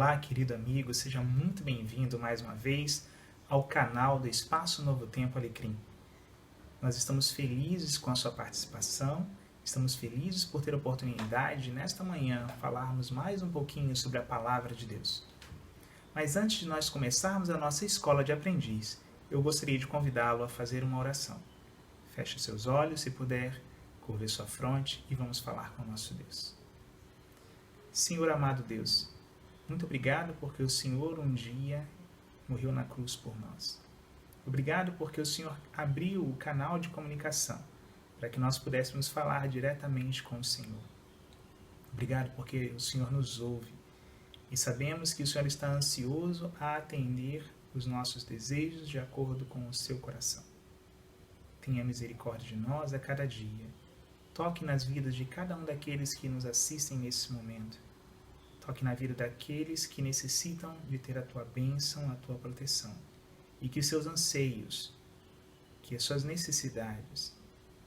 Olá, querido amigo, seja muito bem-vindo mais uma vez ao canal do Espaço Novo Tempo Alecrim. Nós estamos felizes com a sua participação, estamos felizes por ter a oportunidade de, nesta manhã, falarmos mais um pouquinho sobre a Palavra de Deus. Mas antes de nós começarmos a nossa escola de aprendiz, eu gostaria de convidá-lo a fazer uma oração. Feche seus olhos, se puder, curve sua fronte e vamos falar com o nosso Deus. Senhor amado Deus, muito obrigado porque o Senhor um dia morreu na cruz por nós. Obrigado porque o Senhor abriu o canal de comunicação para que nós pudéssemos falar diretamente com o Senhor. Obrigado porque o Senhor nos ouve e sabemos que o Senhor está ansioso a atender os nossos desejos de acordo com o seu coração. Tenha misericórdia de nós a cada dia. Toque nas vidas de cada um daqueles que nos assistem nesse momento. Toque na vida daqueles que necessitam de ter a tua bênção, a tua proteção. E que seus anseios, que as suas necessidades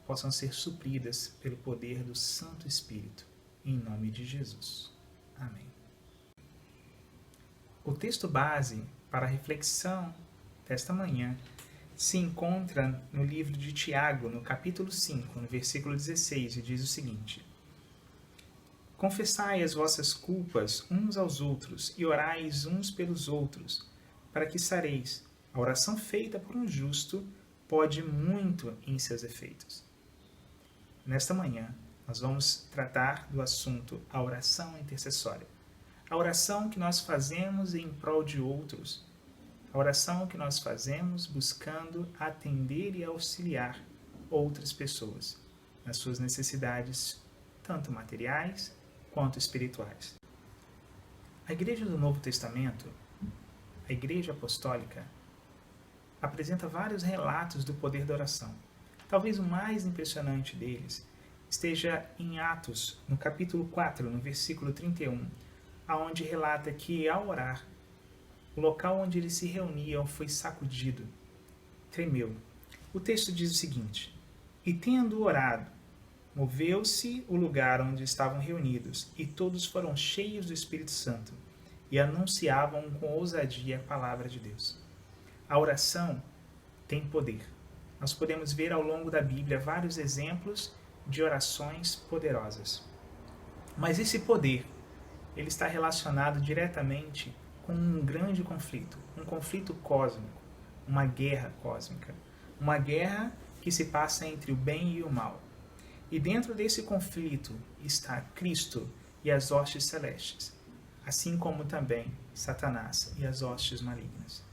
possam ser supridas pelo poder do Santo Espírito. Em nome de Jesus. Amém. O texto base para a reflexão desta manhã se encontra no livro de Tiago, no capítulo 5, no versículo 16, e diz o seguinte: Confessai as vossas culpas uns aos outros e orais uns pelos outros, para que sareis. A oração feita por um justo pode muito em seus efeitos. Nesta manhã, nós vamos tratar do assunto a oração intercessória. A oração que nós fazemos em prol de outros. A oração que nós fazemos buscando atender e auxiliar outras pessoas nas suas necessidades, tanto materiais quanto espirituais. A Igreja do Novo Testamento, a Igreja Apostólica, apresenta vários relatos do poder da oração. Talvez o mais impressionante deles esteja em Atos, no capítulo 4, no versículo 31, aonde relata que, ao orar, o local onde eles se reuniam foi sacudido, tremeu. O texto diz o seguinte: E tendo orado, moveu-se o lugar onde estavam reunidos, e todos foram cheios do Espírito Santo, e anunciavam com ousadia a palavra de Deus. A oração tem poder. Nós podemos ver ao longo da Bíblia vários exemplos de orações poderosas. Mas esse poder, ele está relacionado diretamente com um grande conflito, um conflito cósmico, uma guerra cósmica, uma guerra que se passa entre o bem e o mal. E dentro desse conflito está Cristo e as hostes celestes, assim como também Satanás e as hostes malignas.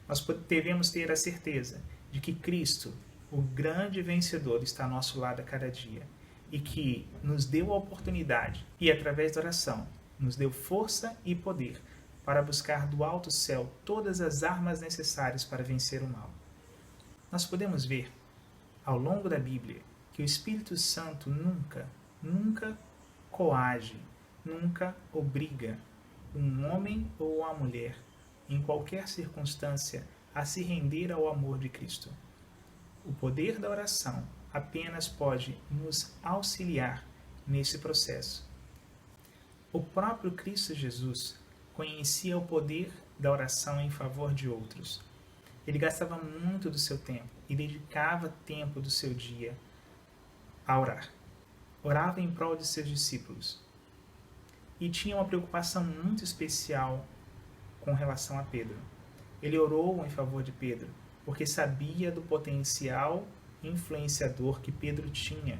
Nós devemos ter a certeza de que Cristo, o grande vencedor, está ao nosso lado a cada dia e que nos deu a oportunidade e, através da oração, nos deu força e poder para buscar do alto céu todas as armas necessárias para vencer o mal. Nós podemos ver, ao longo da Bíblia, que o Espírito Santo nunca coage, nunca obriga um homem ou uma mulher, em qualquer circunstância, a se render ao amor de Cristo. O poder da oração apenas pode nos auxiliar nesse processo. O próprio Cristo Jesus conhecia o poder da oração em favor de outros. Ele gastava muito do seu tempo e dedicava tempo do seu dia a orar. Orava em prol de seus discípulos. E tinha uma preocupação muito especial com relação a Pedro. Ele orou em favor de Pedro, porque sabia do potencial influenciador que Pedro tinha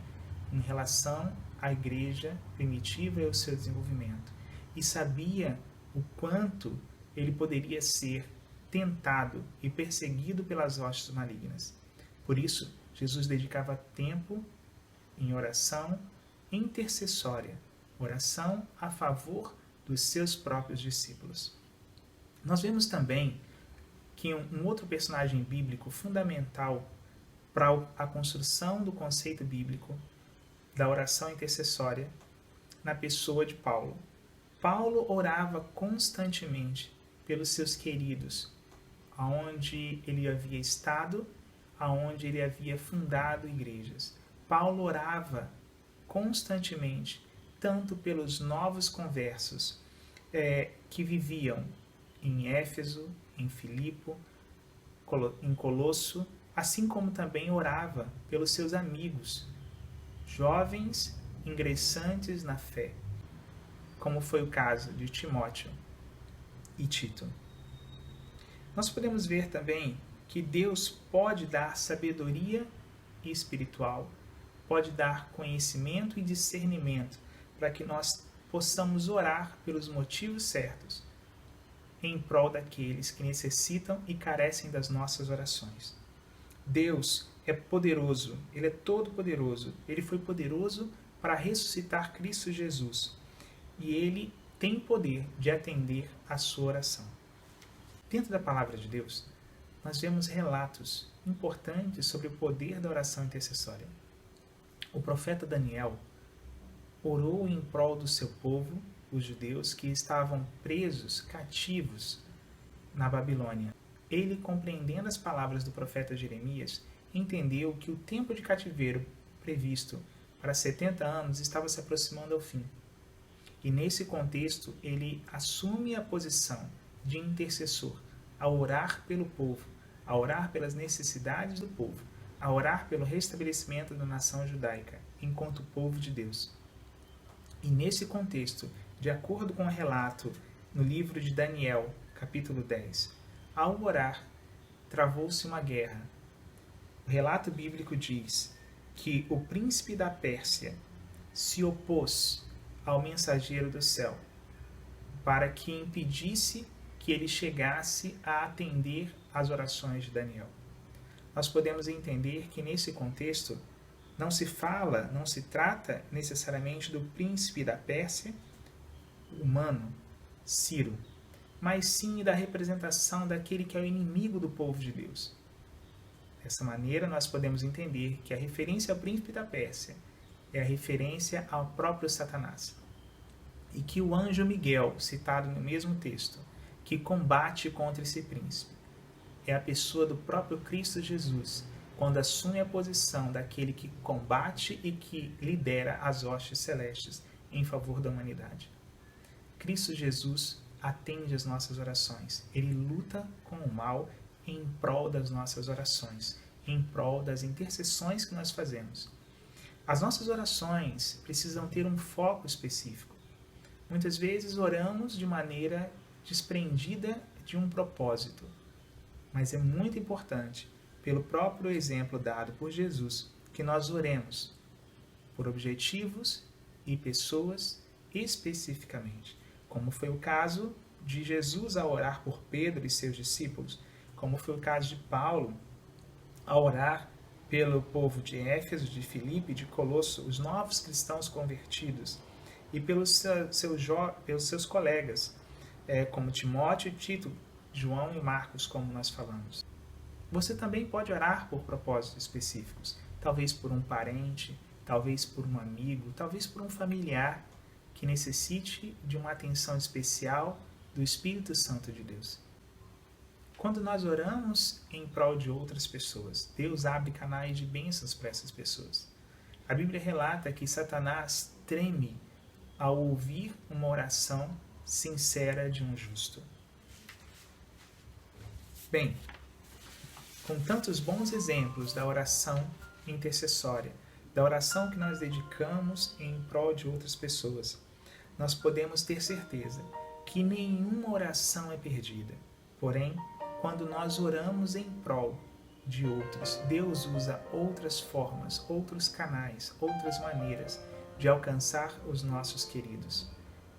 em relação à igreja primitiva e ao seu desenvolvimento. E sabia o quanto ele poderia ser tentado e perseguido pelas hostes malignas. Por isso, Jesus dedicava tempo em oração intercessória, oração a favor dos seus próprios discípulos. Nós vemos também que um outro personagem bíblico fundamental para a construção do conceito bíblico da oração intercessória na pessoa de Paulo. Paulo orava constantemente pelos seus queridos, aonde ele havia estado, aonde ele havia fundado igrejas. Paulo orava constantemente, tanto pelos novos conversos, que viviam em Éfeso, em Filipo, em Colosso, assim como também orava pelos seus amigos, jovens ingressantes na fé, como foi o caso de Timóteo e Tito. Nós podemos ver também que Deus pode dar sabedoria espiritual, pode dar conhecimento e discernimento para que nós possamos orar pelos motivos certos em prol daqueles que necessitam e carecem das nossas orações. Deus é poderoso, Ele é todo-poderoso. Ele foi poderoso para ressuscitar Cristo Jesus. E Ele tem poder de atender a sua oração. Dentro da palavra de Deus, nós vemos relatos importantes sobre o poder da oração intercessória. O profeta Daniel orou em prol do seu povo, os judeus, que estavam presos, cativos na Babilônia. Ele, compreendendo as palavras do profeta Jeremias, entendeu que o tempo de cativeiro previsto para 70 anos estava se aproximando ao fim. E nesse contexto, ele assume a posição de intercessor, a orar pelo povo, a orar pelas necessidades do povo, a orar pelo restabelecimento da nação judaica, enquanto povo de Deus. E nesse contexto, de acordo com o relato no livro de Daniel, capítulo 10, ao orar, travou-se uma guerra. O relato bíblico diz que o príncipe da Pérsia se opôs ao mensageiro do céu para que impedisse que ele chegasse a atender às orações de Daniel. Nós podemos entender que nesse contexto não se trata necessariamente do príncipe da Pérsia, humano, Ciro, mas sim da representação daquele que é o inimigo do povo de Deus. Dessa maneira, nós podemos entender que a referência ao príncipe da Pérsia é a referência ao próprio Satanás. E que o anjo Miguel, citado no mesmo texto, que combate contra esse príncipe, é a pessoa do próprio Cristo Jesus, quando assume a posição daquele que combate e que lidera as hostes celestes em favor da humanidade. Cristo Jesus atende às nossas orações. Ele luta com o mal em prol das nossas orações, em prol das intercessões que nós fazemos. As nossas orações precisam ter um foco específico. Muitas vezes oramos de maneira desprendida de um propósito, mas é muito importante, pelo próprio exemplo dado por Jesus, que nós oremos por objetivos e pessoas especificamente, como foi o caso de Jesus ao orar por Pedro e seus discípulos, como foi o caso de Paulo ao orar pelo povo de Éfeso, de Filipe, de Colosso, os novos cristãos convertidos, e pelos seus colegas, como Timóteo e Tito, João e Marcos, como nós falamos. Você também pode orar por propósitos específicos, talvez por um parente, talvez por um amigo, talvez por um familiar que necessite de uma atenção especial do Espírito Santo de Deus. Quando nós oramos em prol de outras pessoas, Deus abre canais de bênçãos para essas pessoas. A Bíblia relata que Satanás treme ao ouvir uma oração sincera de um justo. Bem, com tantos bons exemplos da oração intercessória, da oração que nós dedicamos em prol de outras pessoas, nós podemos ter certeza que nenhuma oração é perdida. Porém, quando nós oramos em prol de outros, Deus usa outras formas, outros canais, outras maneiras de alcançar os nossos queridos,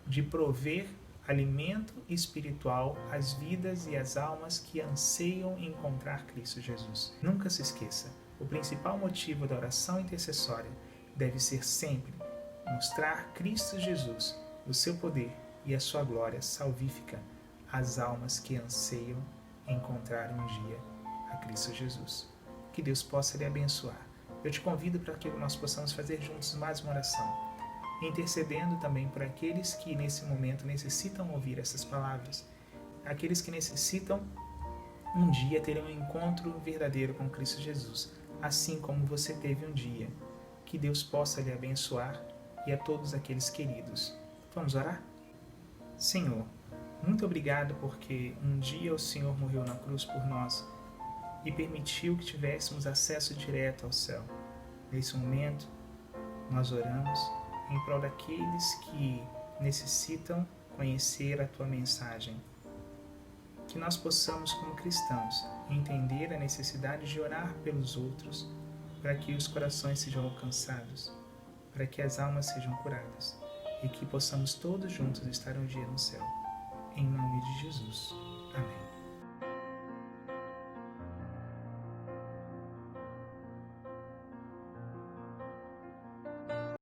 de prover alimento espiritual às vidas e às almas que anseiam encontrar Cristo Jesus. Nunca se esqueça, o principal motivo da oração intercessória deve ser sempre mostrar Cristo Jesus, o seu poder e a sua glória salvífica às almas que anseiam encontrar um dia a Cristo Jesus. Que Deus possa lhe abençoar. Eu te convido para que nós possamos fazer juntos mais uma oração, intercedendo também por aqueles que nesse momento necessitam ouvir essas palavras, aqueles que necessitam um dia ter um encontro verdadeiro com Cristo Jesus, assim como você teve um dia. Que Deus possa lhe abençoar e a todos aqueles queridos. Vamos orar? Senhor, muito obrigado porque um dia o Senhor morreu na cruz por nós e permitiu que tivéssemos acesso direto ao céu. Nesse momento, nós oramos em prol daqueles que necessitam conhecer a Tua mensagem. Que nós possamos, como cristãos, entender a necessidade de orar pelos outros para que os corações sejam alcançados, para que as almas sejam curadas e que possamos todos juntos estar um dia no céu. Em nome de Jesus. Amém.